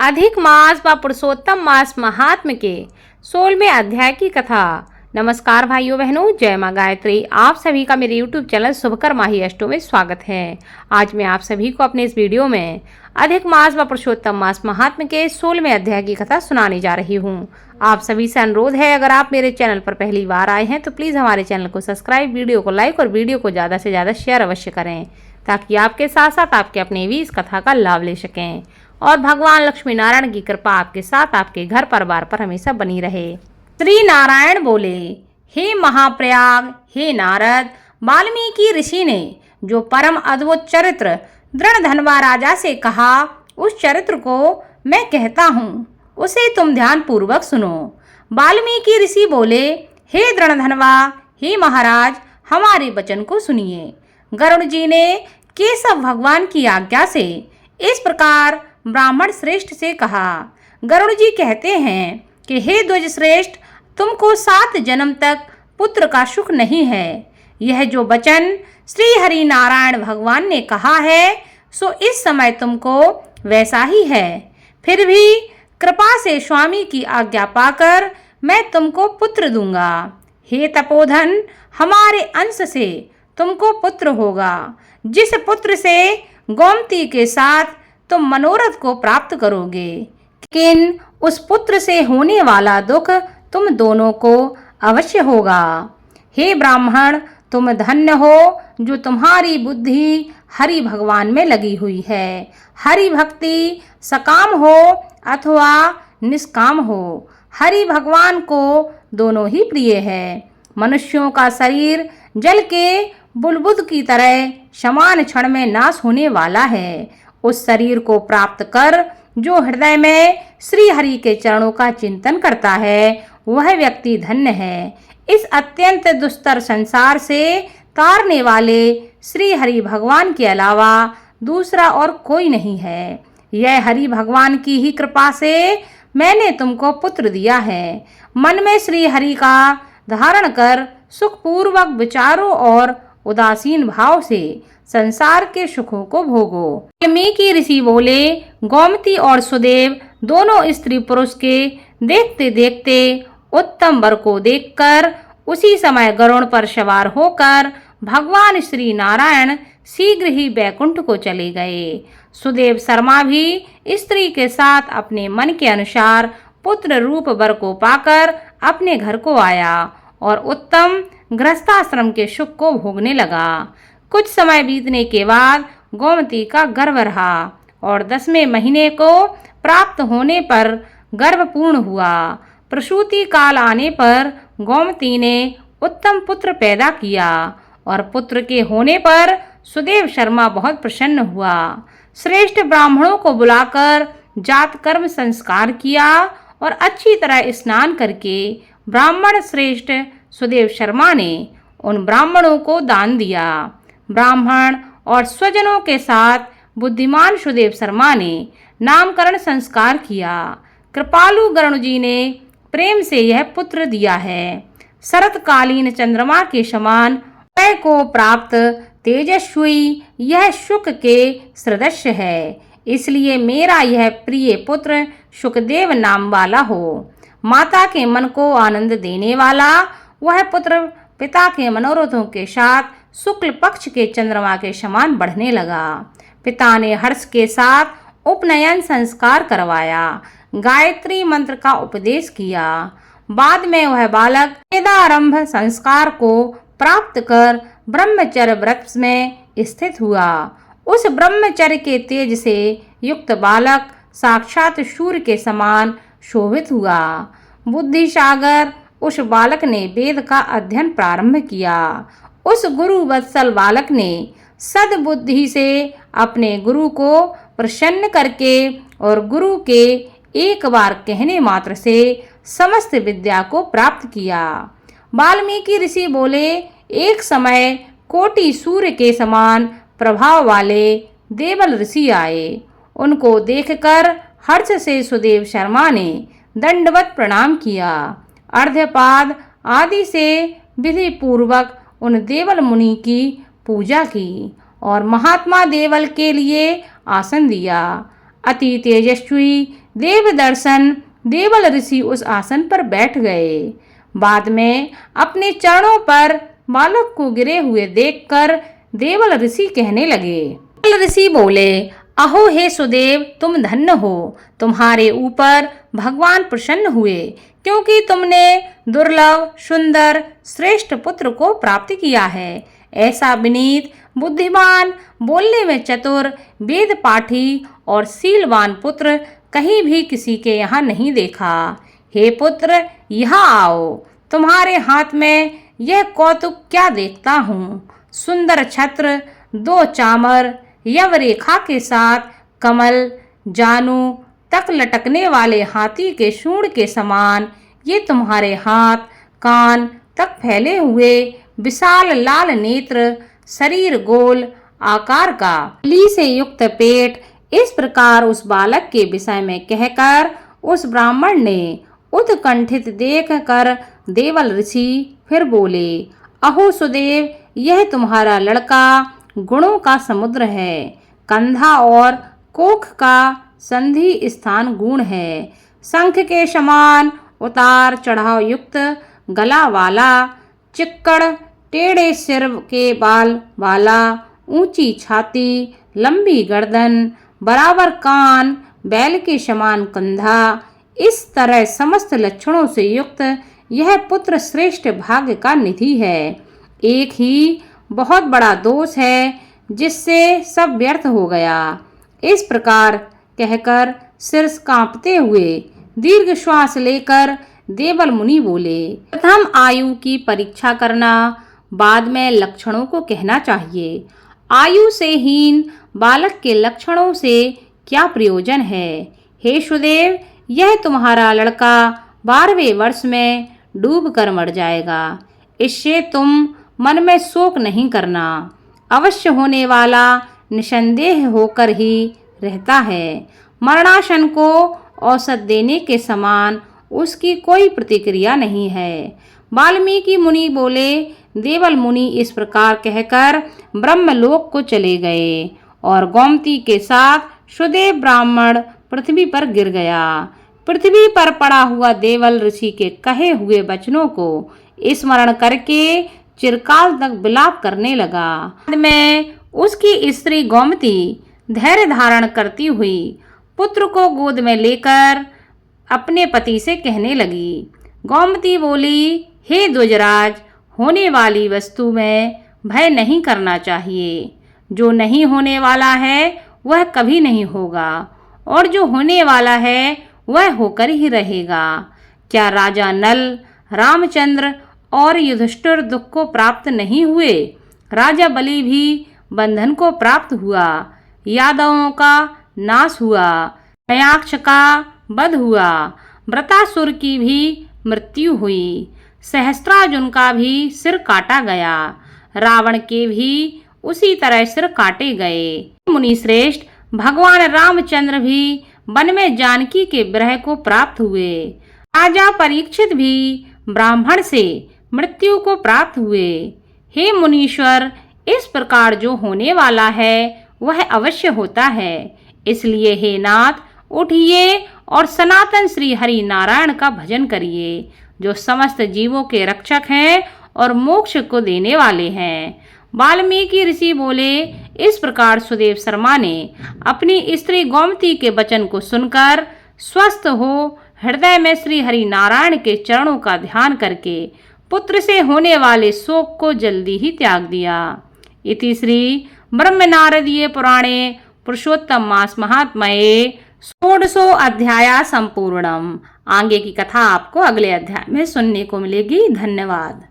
अधिक मास व पुरुषोत्तम मास महात्म के 16वें अध्याय की कथा। नमस्कार भाइयों बहनों, जय माँ गायत्री। आप सभी का मेरे YouTube चैनल शुभकर माही अष्टों में स्वागत है। आज मैं आप सभी को अपने इस वीडियो में अधिक मास व पुरुषोत्तम मास महात्म के 16वें अध्याय की कथा सुनाने जा रही हूँ। आप सभी से अनुरोध है, अगर आप मेरे चैनल पर पहली बार आए हैं तो प्लीज़ हमारे चैनल को सब्सक्राइब, वीडियो को लाइक और वीडियो को ज़्यादा से ज़्यादा शेयर अवश्य करें, ताकि आपके साथ साथ आपके अपने भी इस कथा का लाभ ले सकें और भगवान लक्ष्मी नारायण की कृपा आपके साथ, आपके घर परिवार पर हमेशा बनी रहे। श्री नारायण बोले, हे महाप्रयाग, हे नारद, वाल्मीकि ऋषि ने जो परम अद्भुत चरित्र दृढ़धनवा राजा से कहा, उस चरित्र को मैं कहता हूँ, उसे तुम ध्यान पूर्वक सुनो। वाल्मीकि ऋषि बोले, हे दृढ़धनवा, हे महाराज, हमारे वचन को सुनिए। गरुड़ जी ने केशव भगवान की आज्ञा से इस प्रकार ब्राह्मण श्रेष्ठ से कहा। गरुड़ जी कहते हैं कि हे द्विज श्रेष्ठ, तुमको 7 जन्म तक पुत्र का सुख नहीं है। यह जो वचन श्री हरि नारायण भगवान ने कहा है, सो इस समय तुमको वैसा ही है। फिर भी कृपा से स्वामी की आज्ञा पाकर मैं तुमको पुत्र दूंगा। हे तपोधन, हमारे अंश से तुमको पुत्र होगा, जिस पुत्र से गोमती के साथ तुम मनोरथ को प्राप्त करोगे। लेकिन उस पुत्र से होने वाला दुख तुम दोनों को अवश्य होगा। हे ब्राह्मण, तुम धन्य हो जो तुम्हारी बुद्धि हरि भगवान में लगी हुई है। हरि भक्ति सकाम हो अथवा निष्काम हो, हरि भगवान को दोनों ही प्रिय है। मनुष्यों का शरीर जल के बुलबुल की तरह समान क्षण में नाश होने वाला है। उस शरीर को प्राप्त कर जो हृदय में श्री हरि के चरणों का चिंतन करता है, वह व्यक्ति धन्य है। इस अत्यंत दुस्तर संसार से तारने वाले श्री हरि भगवान के अलावा दूसरा और कोई नहीं है। यह हरि भगवान की ही कृपा से मैंने तुमको पुत्र दिया है। मन में श्री हरि का धारण कर सुखपूर्वक विचारों और उदासीन भाव से संसार के सुखों को भोगो। वाल्मीकि ऋषि बोले, गोमती और सुदेव दोनों स्त्री पुरुष के देखते देखते उत्तम वर को देखकर उसी समय गरुड़ पर सवार होकर भगवान श्री नारायण शीघ्र ही बैकुंठ को चले गए। सुदेव शर्मा भी स्त्री के साथ अपने मन के अनुसार पुत्र रूप वर को पाकर अपने घर को आया और उत्तम गृहस्थाश्रम के सुख को भोगने लगा। कुछ समय बीतने के बाद गोमती का गर्भ रहा और 10वें महीने को प्राप्त होने पर गर्भ पूर्ण हुआ। प्रसूति काल आने पर गोमती ने उत्तम पुत्र पैदा किया और पुत्र के होने पर सुदेव शर्मा बहुत प्रसन्न हुआ। श्रेष्ठ ब्राह्मणों को बुलाकर जात कर्म संस्कार किया और अच्छी तरह स्नान करके ब्राह्मण श्रेष्ठ सुदेव शर्मा ने उन ब्राह्मणों को दान दिया। ब्राह्मण और स्वजनों के साथ बुद्धिमान सुदेव शर्मा ने नामकरण संस्कार किया। कृपालु गरुड़ जी ने प्रेम से यह पुत्र दिया है। शरतकालीन चंद्रमा के समान उदय को प्राप्त तेजस्वी यह शुक के सदृश्य है, इसलिए मेरा यह प्रिय पुत्र शुकदेव नाम वाला हो। माता के मन को आनंद देने वाला वह पुत्र पिता के मनोरथों के साथ शुक्ल पक्ष के चंद्रमा के समान बढ़ने लगा। पिता ने हर्ष के साथ उपनयन संस्कार करवाया, गायत्री मंत्र का उपदेश किया। बाद में वह बालक वेदारंभ संस्कार को प्राप्त कर ब्रह्मचर्य व्रत में स्थित हुआ। उस ब्रह्मचर्य के तेज से युक्त बालक साक्षात सूर्य के समान शोभित हुआ। बुद्धि सागर उस बालक ने वेद का अध्ययन प्रारंभ किया। उस गुरु वत्सल बालक ने सद्बुद्धि से अपने गुरु को प्रसन्न करके और गुरु के एक बार कहने मात्र से समस्त विद्या को प्राप्त किया। वाल्मीकि ऋषि बोले, एक समय कोटि सूर्य के समान प्रभाव वाले देवल ऋषि आए। उनको देखकर हर्ष से सुदेव शर्मा ने दंडवत प्रणाम किया। अर्घ्यपाद आदि से विधि पूर्वक उन देवल मुनि की पूजा की और महात्मा देवल के लिए आसन दिया। अति तेजस्वी देव दर्शन देवल ऋषि उस आसन पर बैठ गए। बाद में अपने चरणों पर बालक को गिरे हुए देखकर देवल ऋषि कहने लगे। देवल ऋषि बोले, अहो हे सुदेव, तुम धन्य हो। तुम्हारे ऊपर भगवान प्रसन्न हुए, क्योंकि तुमने दुर्लभ सुंदर श्रेष्ठ पुत्र को प्राप्त किया है। ऐसा विनीत, बुद्धिमान, बोलने में चतुर, वेद पाठी और शीलवान पुत्र कहीं भी किसी के यहाँ नहीं देखा। हे पुत्र, यहाँ आओ। तुम्हारे हाथ में यह कौतुक क्या देखता हूँ। सुंदर छत्र, 2 चामर, यवरेखा के साथ कमल, जानू तक लटकने वाले हाथी के सूंड के समान ये तुम्हारे हाथ, कान तक फैले हुए विशाल लाल नेत्र, शरीर गोल आकार का, ली से युक्त पेट। इस प्रकार उस बालक के विषय में कहकर उस ब्राह्मण ने उत्कंठित देख कर देवल ऋषि फिर बोले, अहो सुदेव, यह तुम्हारा लड़का गुणों का समुद्र है। कंधा और कोख का संधि स्थान गुण है। शंख के समान उतार चढ़ाव युक्त गला वाला, चिक्कड़ टेढ़े सिर के बाल वाला, ऊंची छाती, लंबी गर्दन, बराबर कान, बैल के समान कंधा। इस तरह समस्त लक्षणों से युक्त यह पुत्र श्रेष्ठ भाग्य का निधि है। एक ही बहुत बड़ा दोष है जिससे सब व्यर्थ हो गया। इस प्रकार कहकर सिर कांपते हुए दीर्घ श्वास लेकर देवल मुनि बोले, प्रथम आयु की परीक्षा करना, बाद में लक्षणों को कहना चाहिए। आयु से हीन बालक के लक्षणों से क्या प्रयोजन है। हे सुदेव, यह तुम्हारा लड़का 12वें वर्ष में डूब कर मर जाएगा। इससे तुम मन में शोक नहीं करना। अवश्य होने वाला निसंदेह होकर ही रहता है। मरणासन को औसत देने के समान उसकी कोई प्रतिक्रिया नहीं है। वाल्मीकि मुनि बोले, देवल मुनि इस प्रकार कहकर ब्रह्मलोक को चले गए और गोमती के साथ सुदेव ब्राह्मण पृथ्वी पर गिर गया। पृथ्वी पर पड़ा हुआ देवल ऋषि के कहे हुए वचनों को स्मरण करके चिरकाल तक विलाप करने लगा। बाद में उसकी स्त्री गोमती धैर्य धारण करती हुई पुत्र को गोद में लेकर अपने पति से कहने लगी। गोमती बोली, हे द्विजराज, होने वाली वस्तु में भय नहीं करना चाहिए। जो नहीं होने वाला है वह कभी नहीं होगा, और जो होने वाला है वह होकर ही रहेगा। क्या राजा नल, रामचंद्र और युधिष्ठिर दुख को प्राप्त नहीं हुए? राजा बलि भी बंधन को प्राप्त हुआ। यादवों का नाश हुआ। नयाक्ष का वध हुआ। वृतासुर की भी मृत्यु हुई। सहस्त्रार्जुन का भी सिर काटा गया। रावण के भी उसी तरह सिर काटे गए। मुनि श्रेष्ठ, भगवान रामचंद्र भी वन में जानकी के विरह को प्राप्त हुए। राजा परीक्षित भी ब्राह्मण से मृत्यु को प्राप्त हुए। हे मुनीश्वर, इस प्रकार जो होने वाला है वह अवश्य होता है। इसलिए हे नाथ, उठिए और सनातन श्री हरि नारायण का भजन करिए, जो समस्त जीवों के रक्षक हैं और मोक्ष को देने वाले हैं। वाल्मीकि ऋषि बोले, इस प्रकार सुदेव शर्मा ने अपनी स्त्री गोमती के वचन को सुनकर स्वस्थ हो हृदय में श्री हरि नारायण के चरणों का ध्यान करके पुत्र से होने वाले शोक को जल्दी ही त्याग दिया। इति श्री ब्रह्म नारदीय पुराणे पुरुषोत्तम मास महात्म्ये 16 अध्याय संपूर्णम। आगे की कथा आपको अगले अध्याय में सुनने को मिलेगी। धन्यवाद।